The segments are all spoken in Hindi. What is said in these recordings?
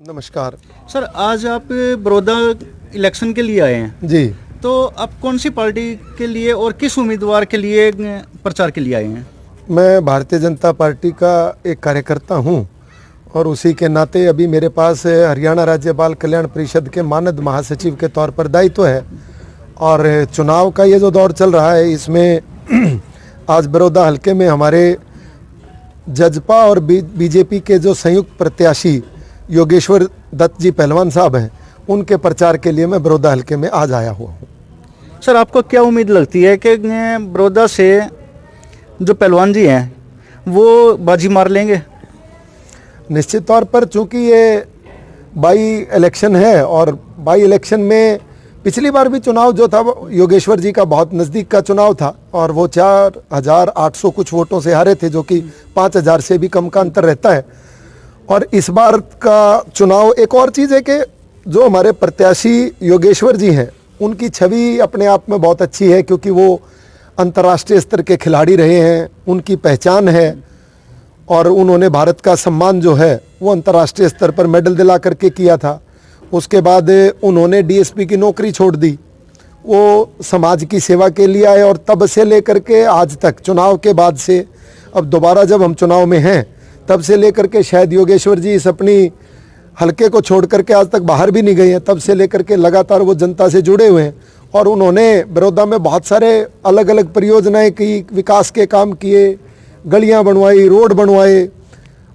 नमस्कार सर, आज आप बड़ौदा इलेक्शन के लिए आए हैं जी। तो आप कौन सी पार्टी के लिए और किस उम्मीदवार के लिए प्रचार के लिए आए हैं? मैं भारतीय जनता पार्टी का एक कार्यकर्ता हूं और उसी के नाते अभी मेरे पास हरियाणा राज्य बाल कल्याण परिषद के मानद महासचिव के तौर पर दायित्व है और चुनाव का ये जो दौर चल रहा है इसमें आज बड़ौदा हलके में हमारे जजपा और बीजेपी के जो संयुक्त प्रत्याशी योगेश्वर दत्त जी पहलवान साहब हैं, उनके प्रचार के लिए मैं बड़ौदा हलके में आज आया हुआ हूँ। सर, आपको क्या उम्मीद लगती है कि बड़ौदा से जो पहलवान जी हैं वो बाजी मार लेंगे? निश्चित तौर पर चूंकि ये बाई इलेक्शन है और बाई इलेक्शन में पिछली बार भी चुनाव जो था योगेश्वर जी का बहुत नज़दीक का चुनाव था और वो 4,800 कुछ वोटों से हारे थे, जो कि 5,000 से भी कम का अंतर रहता है। और इस बार का चुनाव एक और चीज़ है कि जो हमारे प्रत्याशी योगेश्वर जी हैं उनकी छवि अपने आप में बहुत अच्छी है, क्योंकि वो अंतर्राष्ट्रीय स्तर के खिलाड़ी रहे हैं, उनकी पहचान है और उन्होंने भारत का सम्मान जो है वो अंतर्राष्ट्रीय स्तर पर मेडल दिला करके किया था। उसके बाद उन्होंने डीएसपी की नौकरी छोड़ दी, वो समाज की सेवा के लिए आए और तब से लेकर के आज तक, चुनाव के बाद से अब दोबारा जब हम चुनाव में हैं तब से लेकर के शायद योगेश्वर जी इस अपनी हलके को छोड़ करके आज तक बाहर भी नहीं गए हैं। तब से लेकर के लगातार वो जनता से जुड़े हुए हैं और उन्होंने बड़ौदा में बहुत सारे अलग अलग परियोजनाएं की, विकास के काम किए, गलियां बनवाई, रोड बनवाए,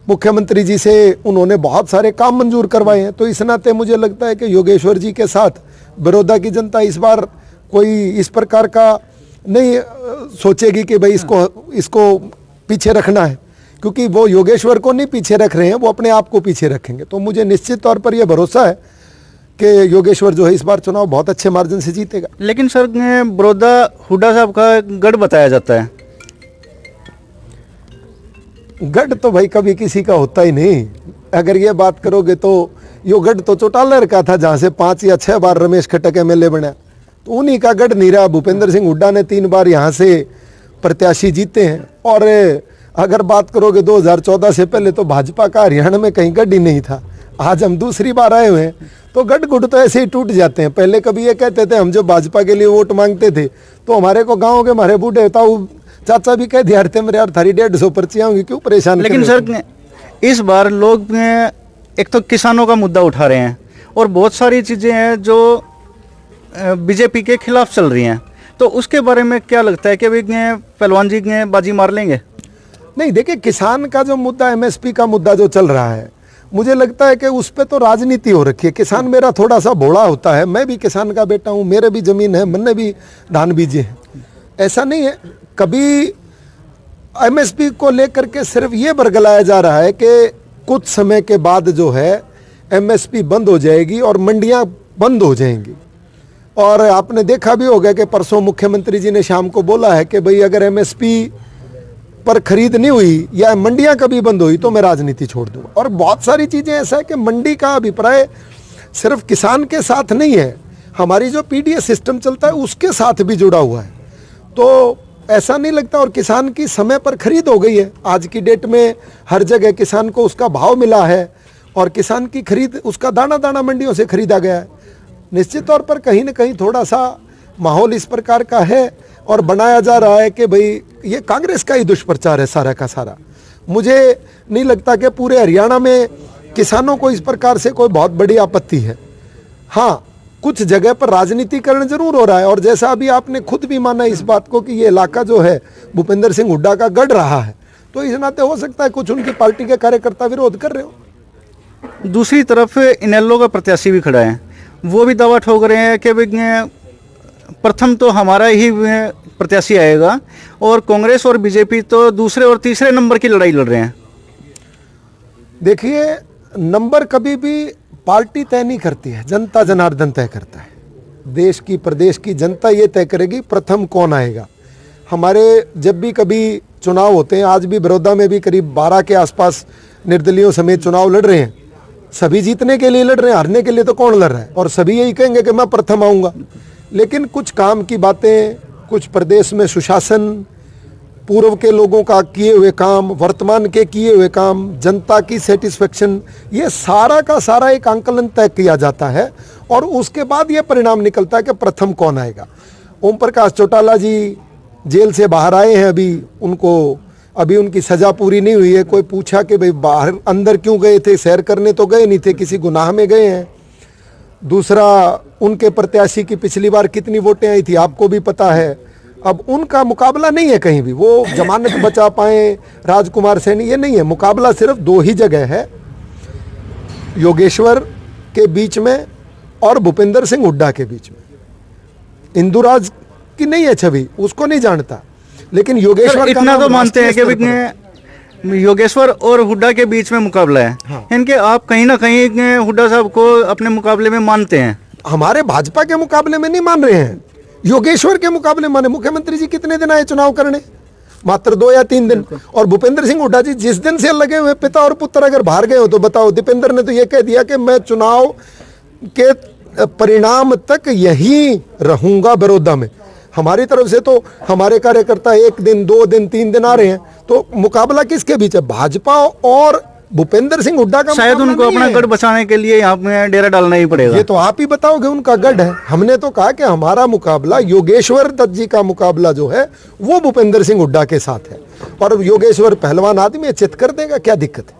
मुख्यमंत्री जी से उन्होंने बहुत सारे काम मंजूर करवाए हैं। तो इस नाते मुझे लगता है कि योगेश्वर जी के साथ बड़ौदा की जनता इस बार कोई इस प्रकार का नहीं सोचेगी कि भाई इसको पीछे रखना है, क्योंकि वो योगेश्वर को नहीं पीछे रख रहे हैं, वो अपने आप को पीछे रखेंगे। तो मुझे निश्चित तौर पर यह भरोसा है कि योगेश्वर जो है इस बार चुनाव बहुत अच्छे मार्जिन से जीतेगा। लेकिन सर, बड़ौदा हुड्डा साहब का गढ़ बताया जाता है। गढ़ तो भाई कभी किसी का होता ही नहीं। अगर ये बात करोगे तो यो गढ़ तो चौटाला का था, जहाँ से 5 या 6 बार रमेश खट्टक एमएलए बना, तो उन्हीं का गढ़ नहीं रहा। भूपेंद्र सिंह हुड्डा ने 3 बार यहाँ से प्रत्याशी जीते हैं और अगर बात करोगे 2014 से पहले तो भाजपा का हरियाणा में कहीं गढ़ ही नहीं था। आज हम दूसरी बार आए हुए हैं तो गढ़ गुढ़ तो ऐसे ही टूट जाते हैं। पहले कभी ये कहते थे, हम जो भाजपा के लिए वोट मांगते थे तो हमारे को गाँव के हमारे बूढ़े ताऊ चाचा भी कह दिया थे, मेरे यार थारी 150 पर्चियाँ होंगी, क्यों परेशान। लेकिन सर, इस बार लोग एक तो किसानों का मुद्दा उठा रहे हैं और बहुत सारी चीज़ें हैं जो बीजेपी के खिलाफ चल रही हैं, तो उसके बारे में क्या लगता है कि भाई पहलवान जी बाजी मार लेंगे? नहीं, देखिए, किसान का जो मुद्दा, एमएसपी का मुद्दा जो चल रहा है, मुझे लगता है कि उस पर तो राजनीति हो रखी है। किसान मेरा थोड़ा सा भोला होता है, मैं भी किसान का बेटा हूँ, मेरे भी जमीन है, मैंने भी धान बीजे हैं। ऐसा नहीं है, कभी एमएसपी को लेकर के सिर्फ ये बरगलाया जा रहा है कि कुछ समय के बाद जो है एमएसपी बंद हो जाएगी और मंडियाँ बंद हो जाएंगी। और आपने देखा भी होगा कि परसों मुख्यमंत्री जी ने शाम को बोला है कि भाई अगर एमएसपी पर खरीद नहीं हुई या मंडियां कभी बंद हुई तो मैं राजनीति छोड़ दूंगा। और बहुत सारी चीजें ऐसा है कि मंडी का अभिप्राय सिर्फ किसान के साथ नहीं है, हमारी जो पीडीएस सिस्टम चलता है उसके साथ भी जुड़ा हुआ है। तो ऐसा नहीं लगता, और किसान की समय पर खरीद हो गई है। आज की डेट में हर जगह किसान को उसका भाव मिला है और किसान की खरीद, उसका दाना दाना मंडियों से खरीदा गया है। निश्चित तौर पर कहीं ना कहीं थोड़ा सा माहौल इस प्रकार का है और बनाया जा रहा है कि भाई ये कांग्रेस का ही दुष्प्रचार है सारा का सारा। मुझे नहीं लगता कि पूरे हरियाणा में किसानों को इस प्रकार से कोई बहुत बड़ी आपत्ति है। हाँ, कुछ जगह पर राजनीतिकरण जरूर हो रहा है, और जैसा अभी आपने खुद भी माना इस बात को कि ये इलाका जो है भूपेंद्र सिंह हुड्डा का गढ़ रहा है, तो इस नाते हो सकता है कुछ उनकी पार्टी के कार्यकर्ता विरोध कर रहे हो। दूसरी तरफ इनेलो का प्रत्याशी भी खड़ा है, वो भी दावा ठोक रहे हैं कि प्रथम तो हमारा ही प्रत्याशी आएगा और कांग्रेस और बीजेपी तो दूसरे और तीसरे नंबर की लड़ाई लड़ रहे हैं। देखिए, नंबर कभी भी पार्टी तय नहीं करती है, जनता जनार्दन तय करता है। देश की, प्रदेश की जनता ये तय करेगी प्रथम कौन आएगा। हमारे जब भी कभी चुनाव होते हैं, आज भी बड़ौदा में भी करीब 12 के आसपास निर्दलीयों समेत चुनाव लड़ रहे हैं। सभी जीतने के लिए लड़ रहे हैं, हारने के लिए तो कौन लड़ रहा है। और सभी यही कहेंगे कि मैं प्रथम आऊँगा। लेकिन कुछ काम की बातें, कुछ प्रदेश में सुशासन पूर्व के लोगों का किए हुए काम, वर्तमान के किए हुए काम, जनता की सेटिस्फेक्शन, ये सारा का सारा एक आंकलन तय किया जाता है और उसके बाद ये परिणाम निकलता है कि प्रथम कौन आएगा। ओम प्रकाश चौटाला जी जेल से बाहर आए हैं, अभी उनकी सजा पूरी नहीं हुई है। कोई पूछा कि भाई बाहर अंदर क्यों गए थे, सैर करने तो गए नहीं थे, किसी गुनाह में गए हैं। दूसरा, उनके प्रत्याशी की पिछली बार कितनी वोटें आई थी आपको भी पता है। अब उनका मुकाबला नहीं है कहीं भी, वो जमानत बचा पाए राजकुमार सैनी, ये नहीं है। मुकाबला सिर्फ दो ही जगह है, योगेश्वर के बीच में और भूपेंद्र सिंह हुड्डा के बीच में। इंदुराज की नहीं है छवि, उसको नहीं जानता, लेकिन योगेश्वर इतना तो मानते हैं कि योगेश्वर और हुड्डा के बीच में मुकाबला है। हाँ। इनके आप कहीं ना कहीं हुड्डा साहब को अपने मुकाबले में मानते हैं। हमारे भाजपा के मुकाबले में नहीं मान रहे हैं, योगेश्वर के मुकाबले माने। मुख्यमंत्री जी कितने दिन आए चुनाव करने? मात्र 2 या 3 दिन। और भूपेंद्र सिंह हुड्डा जी जिस दिन से लगे हुए पिता और पुत्र अगर बाहर गए हो तो बताओ। दीपेंद्र ने तो ये कह दिया कि मैं चुनाव के परिणाम तक यहीं रहूंगा बड़ौदा में। हमारी तरफ से तो हमारे कार्यकर्ता 1 दिन 2 दिन 3 दिन आ रहे हैं, तो मुकाबला किसके बीच है? भाजपा और भूपेंद्र सिंह हुड्डा का। शायद उनको अपना गढ़ बचाने के लिए यहाँ पे डेरा डालना ही पड़ेगा। ये तो आप ही बताओगे उनका गढ़ है। हमने तो कहा कि हमारा मुकाबला योगेश्वर दत्त जी का मुकाबला जो है वो भूपेंद्र सिंह हुड्डा के साथ है, और योगेश्वर पहलवान आदमी है, चित कर देगा, क्या दिक्कत है?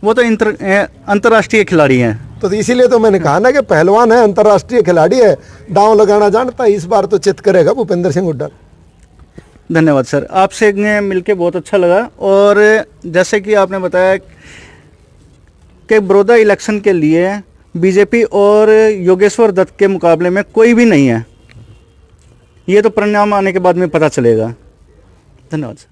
वो तो अंतर्राष्ट्रीय खिलाड़ी हैं। तो इसीलिए तो मैंने कहा ना कि पहलवान है, अंतर्राष्ट्रीय खिलाड़ी है, दांव लगाना जानता है। इस बार तो चित करेगा भूपेंद्र सिंह हुड्डा। धन्यवाद सर, आपसे मिलके बहुत अच्छा लगा। और जैसे कि आपने बताया कि बड़ौदा इलेक्शन के लिए बीजेपी और योगेश्वर दत्त के मुकाबले में कोई भी नहीं है, ये तो परिणाम आने के बाद में पता चलेगा। धन्यवाद सर।